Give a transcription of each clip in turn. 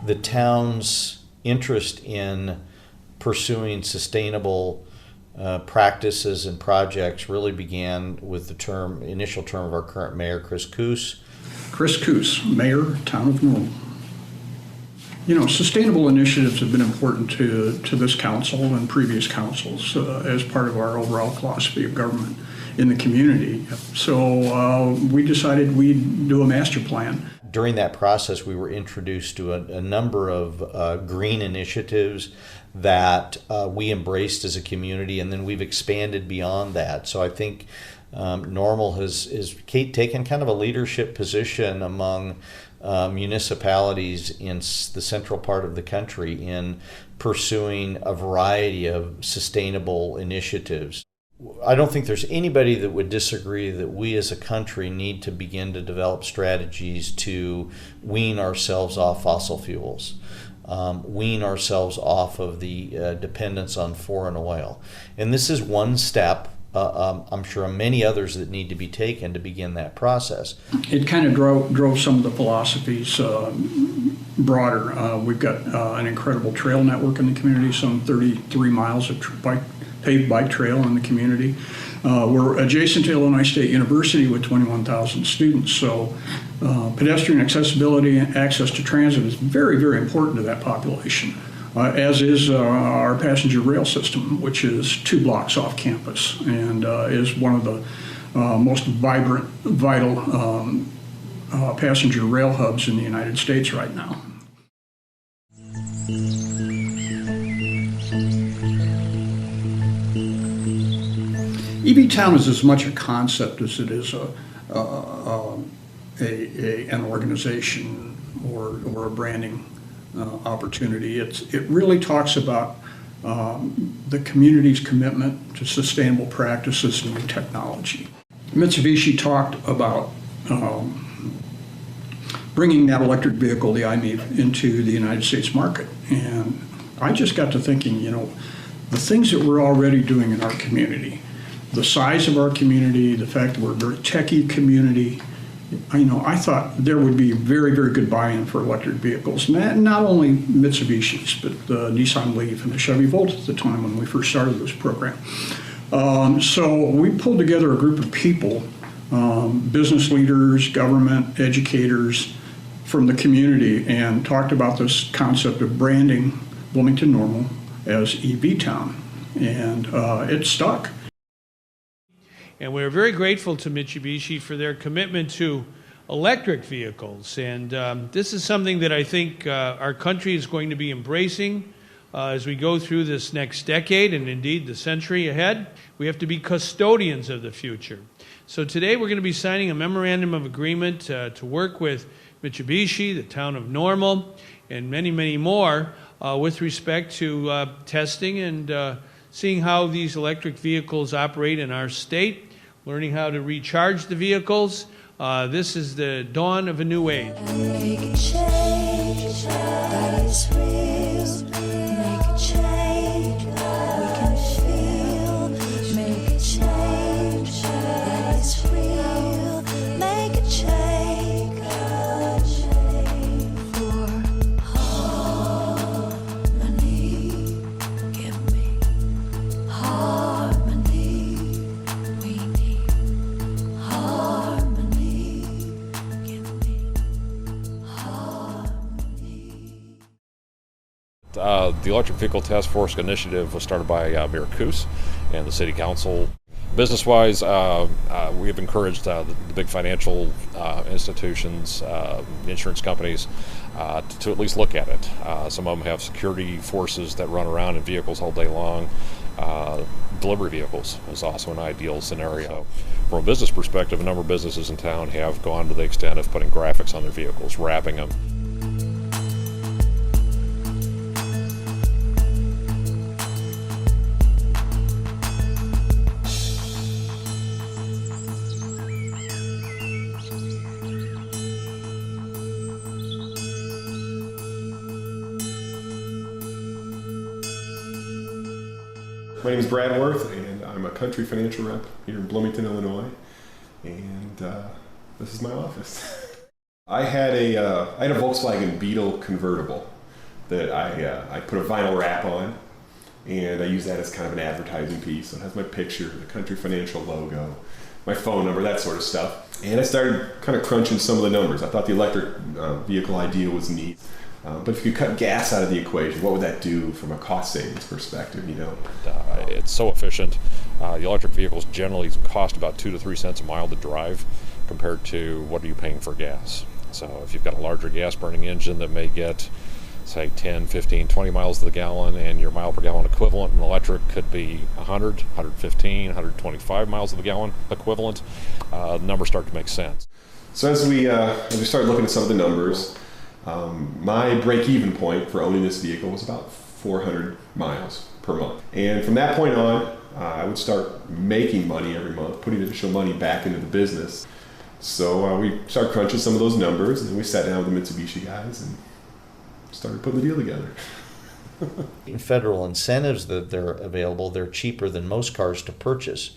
The town's interest in pursuing sustainable practices and projects really began with the initial term of our current mayor, Chris Koos. Chris Koos, Mayor, Town of Normal. You know, sustainable initiatives have been important to this council and previous councils as part of our overall philosophy of government in the community. So we decided we'd do a master plan. During that process, we were introduced to a number of green initiatives that we embraced as a community, and then we've expanded beyond that. So I think Normal has taken kind of a leadership position among municipalities in the central part of the country in pursuing a variety of sustainable initiatives. I don't think there's anybody that would disagree that we as a country need to begin to develop strategies to wean ourselves off fossil fuels, wean ourselves off of the dependence on foreign oil. And this is one step, I'm sure many others that need to be taken to begin that process. It kind of drove some of the philosophies broader. We've got an incredible trail network in the community, some 33 miles of paved bike trail in the community. We're adjacent to Illinois State University with 21,000 students, so pedestrian accessibility and access to transit is very, very important to that population, as is our passenger rail system, which is 2 blocks off campus and is one of the most vibrant, vital passenger rail hubs in the United States right now. EV Town is as much a concept as it is an organization or a branding opportunity. It really talks about the community's commitment to sustainable practices and new technology. Mitsubishi talked about bringing that electric vehicle, the i-MiEV, into the United States market. And I just got to thinking, you know, the things that we're already doing in our community, the size of our community, the fact that we're a very techie community, I thought there would be very, very good buy-in for electric vehicles. Not only Mitsubishi's, but the Nissan Leaf and the Chevy Volt at the time when we first started this program. So we pulled together a group of people, business leaders, government, educators from the community, and talked about this concept of branding Bloomington Normal as EV Town. And it stuck. And we're very grateful to Mitsubishi for their commitment to electric vehicles. And this is something that I think our country is going to be embracing as we go through this next decade and indeed the century ahead. We have to be custodians of the future. So today we're going to be signing a memorandum of agreement to work with Mitsubishi, the town of Normal, and many, many more with respect to testing and seeing how these electric vehicles operate in our state, learning how to recharge the vehicles. This is the dawn of a new age. Make a change that is real. Make a change we can feel. Make a change that is real. Make a change for harmony. Give me harmony. We need harmony. Give me harmony. The Electric Vehicle Task Force Initiative was started by Mayor Koos and the City Council. Business-wise, we have encouraged the big financial institutions, insurance companies, to at least look at it. Some of them have security forces that run around in vehicles all day long. Delivery vehicles is also an ideal scenario. From a business perspective, a number of businesses in town have gone to the extent of putting graphics on their vehicles, wrapping them. My name is Brad Worth, and I'm a country financial rep here in Bloomington, Illinois, and this is my office. I had a Volkswagen Beetle convertible that I put a vinyl wrap on, and I use that as kind of an advertising piece. So it has my picture, the Country Financial logo, my phone number, that sort of stuff. And I started kind of crunching some of the numbers. I thought the electric vehicle idea was neat. But if you cut gas out of the equation, what would that do from a cost savings perspective, you know? It's so efficient. The electric vehicles generally cost about 2 to 3 cents a mile to drive compared to what are you paying for gas. So if you've got a larger gas burning engine that may get, say, 10, 15, 20 miles to the gallon, and your mile per gallon equivalent in electric could be 100, 115, 125 miles to the gallon equivalent, the numbers start to make sense. So as we started looking at some of the numbers, my break-even point for owning this vehicle was about 400 miles per month. And from that point on, I would start making money every month, putting additional money back into the business. So we started crunching some of those numbers, and then we sat down with the Mitsubishi guys and started putting the deal together. Federal incentives that they're available, they're cheaper than most cars to purchase.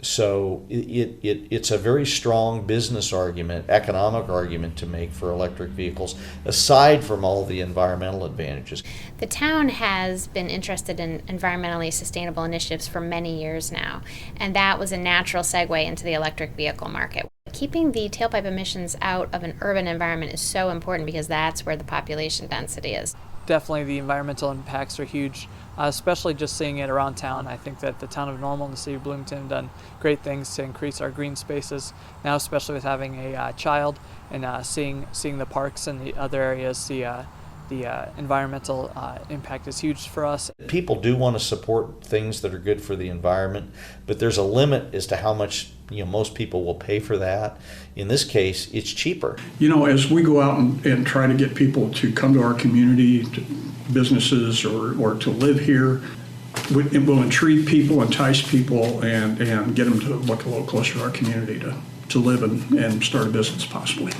So it's a very strong business argument, economic argument to make for electric vehicles, aside from all the environmental advantages. The town has been interested in environmentally sustainable initiatives for many years now, and that was a natural segue into the electric vehicle market. Keeping the tailpipe emissions out of an urban environment is so important because that's where the population density is. Definitely the environmental impacts are huge, especially just seeing it around town. I think that the town of Normal and the city of Bloomington have done great things to increase our green spaces. Now, especially with having a child and seeing the parks and the other areas, the environmental impact is huge for us. People do want to support things that are good for the environment, but there's a limit as to how much most people will pay for that. In this case, it's cheaper. As we go out and try to get people to come to our community, to businesses, or to live here, it will intrigue people, entice people, and get them to look a little closer to our community to live and start a business possibly.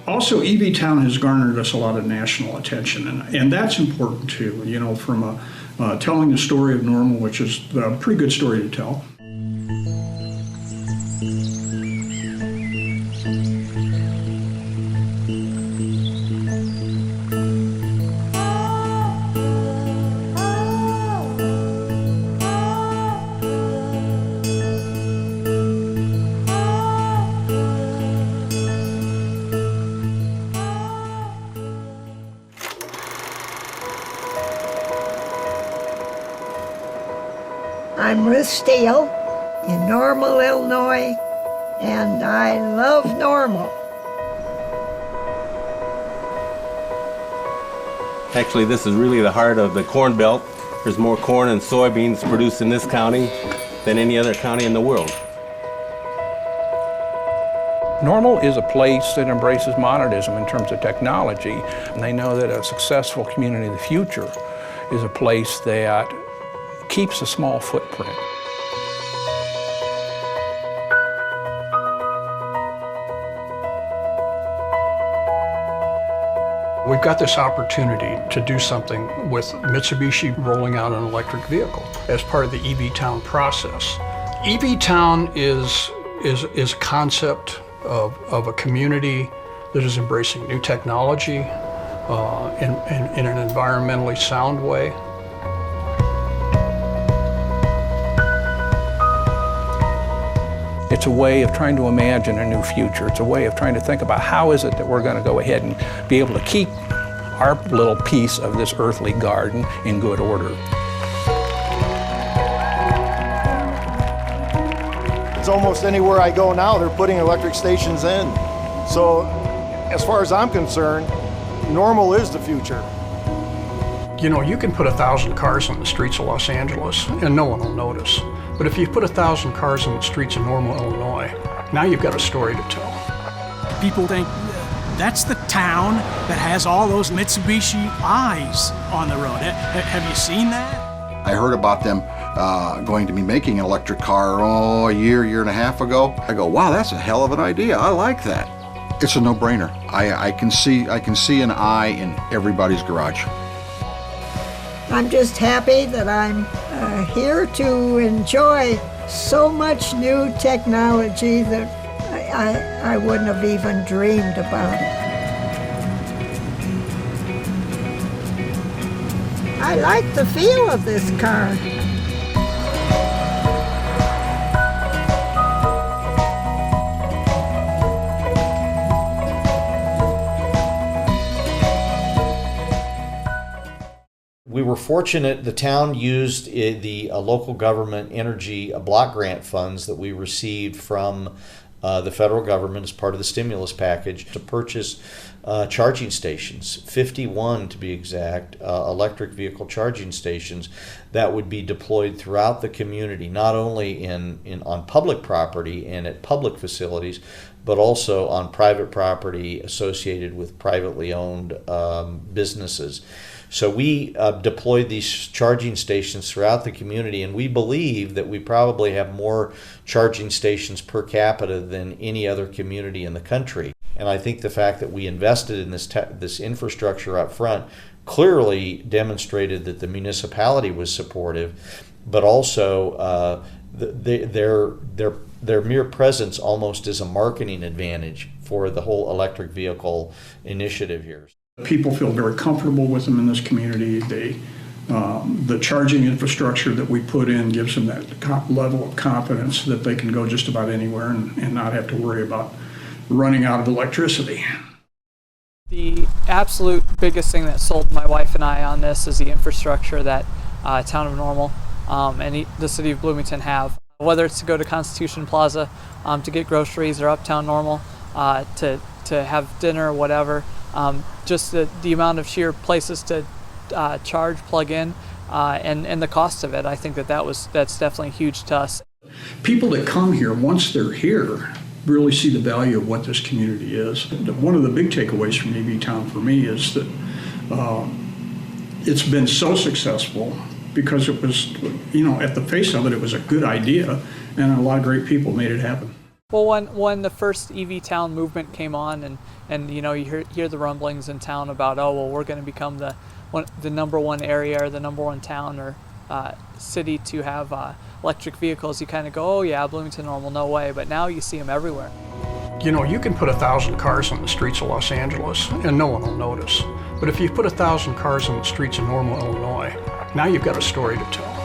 Also, EV Town has garnered us a lot of national attention, and that's important too, from telling the story of Normal, which is a pretty good story to tell. I'm Ruth Steele in Normal, Illinois, and I love Normal. Actually, this is really the heart of the Corn Belt. There's more corn and soybeans produced in this county than any other county in the world. Normal is a place that embraces modernism in terms of technology, and they know that a successful community of the future is a place that keeps a small footprint. We've got this opportunity to do something with Mitsubishi rolling out an electric vehicle as part of the EV Town process. EV Town is a concept of a community that is embracing new technology in an environmentally sound way. It's a way of trying to imagine a new future. It's a way of trying to think about how is it that we're going to go ahead and be able to keep our little piece of this earthly garden in good order. It's almost anywhere I go now, they're putting electric stations in. So as far as I'm concerned, Normal is the future. You know, you can put 1,000 cars on the streets of Los Angeles and no one will notice. But if you put 1,000 cars on the streets of Normal, Illinois, now you've got a story to tell. People think that's the town that has all those Mitsubishi eyes on the road. Have you seen that? I heard about them going to be making an electric car, a year and a half ago. I go, wow, that's a hell of an idea. I like that. It's a no-brainer. I can see an eye in everybody's garage. I'm just happy that I'm here to enjoy so much new technology that I wouldn't have even dreamed about. I like the feel of this car. We were fortunate, the town used the local government energy block grant funds that we received from the federal government as part of the stimulus package to purchase charging stations, 51 to be exact, electric vehicle charging stations that would be deployed throughout the community, not only on public property and at public facilities, but also on private property associated with privately owned businesses. So we deployed these charging stations throughout the community, and we believe that we probably have more charging stations per capita than any other community in the country. And I think the fact that we invested in this infrastructure up front clearly demonstrated that the municipality was supportive, but also their mere presence almost is a marketing advantage for the whole electric vehicle initiative here. People feel very comfortable with them in this community. The charging infrastructure that we put in gives them that level of confidence that they can go just about anywhere and not have to worry about running out of electricity. The absolute biggest thing that sold my wife and I on this is the infrastructure that Town of Normal and the City of Bloomington have. Whether it's to go to Constitution Plaza to get groceries, or Uptown Normal to have dinner or whatever. Just the amount of sheer places to charge, plug in, and the cost of it. I think that's definitely huge to us. People that come here, once they're here, really see the value of what this community is. One of the big takeaways from EV Town for me is that it's been so successful because it was, at the face of it, it was a good idea, and a lot of great people made it happen. Well, when the first EV Town movement came on, and you hear the rumblings in town about, we're going to become the number one area or the number one town or city to have electric vehicles, you kind of go, oh yeah, Bloomington Normal, no way. But now you see them everywhere. You can put 1,000 cars on the streets of Los Angeles and no one will notice. But if you put 1,000 cars on the streets of Normal, Illinois, now you've got a story to tell.